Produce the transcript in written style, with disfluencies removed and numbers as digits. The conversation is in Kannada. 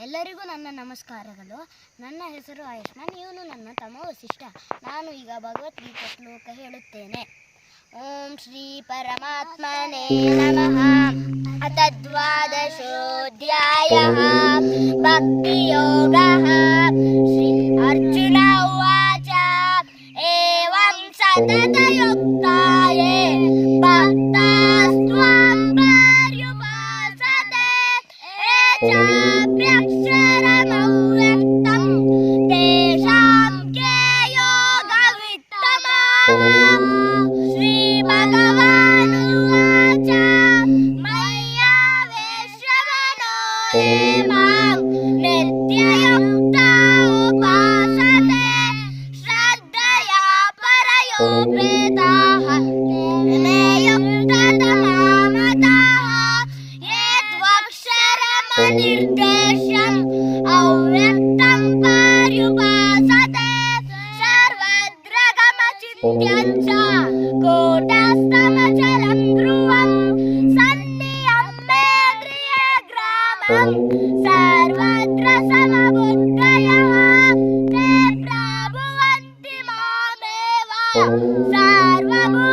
ಎಲ್ಲರಿಗೂ ನನ್ನ ನಮಸ್ಕಾರಗಳು. ನನ್ನ ಹೆಸರು ಆಯುಷ್ಮಾನ್, ಇವನು ನನ್ನ ತಮ್ಮ ವಸಿಷ್ಠ. ನಾನು ಈಗ ಭಗವದ್ಗೀತಾ ಶ್ಲೋಕ ಹೇಳುತ್ತೇನೆ. ಓಂ ಶ್ರೀ ಪರಮಾತ್ಮನೇ ನಮಃ. ಅಥ ದ್ವಾದಶೋಧ್ಯಾಯಃ ಭಕ್ತಿಯೋಗಃ. ಶ್ರೀ ಅರ್ಜುನ ಉವಾಚ ಏವಂ ಸತತಯುಕ್ತಾಯೇ ಭಕ್ತಾಸ್ತ್ವಾಂ ಪರ್ಯುಪಾಸತೆ ಏಚಾಪ್ಯಕ್ಷರಮವ್ಯಕ್ತಂ ತೇಷಾಂ ಕೇ ಯೋಗವಿತ್ತಮಃ. ಶ್ರೀ ಭಗವಾನುವಾಚ ಮಯ್ಯಾವೇಶ್ಯವನೋ ಯೇ ಮಾಂ ನಿತ್ಯಯುಕ್ತಾ ಉಪಾಸತೆ ಶ್ರದ್ಧಯಾ ಪರಯೋಪೇತಾಃ ಮೇ ಯುಕ್ತತಮಾಮತಾಃ ಯೇ ತ್ವಕ್ಷರಮನಿರ್ದೇಶ್ಯಂ ಅವ್ಯಕ್ತಂ ಪರ್ಯುಪಾಸತೆ ಸರ್ವತ್ರ ಗಮಚಿಂತ್ಯಂ ಚ ಕೂಟಸ್ಥಮಚಲಂ ಧ್ರುವಂ ಸನ್ನಿಯಮ್ಯೇಂದ್ರಿಯೇ ಗ್ರಾಮಂ ಸರ್ವತ್ರ ಸಮಬುದ್ಧಯಃ ತೇ ಪ್ರಾಭುವಂತಿ ಮಾಮೇವ ಸರ್ವಭೂತೇಷು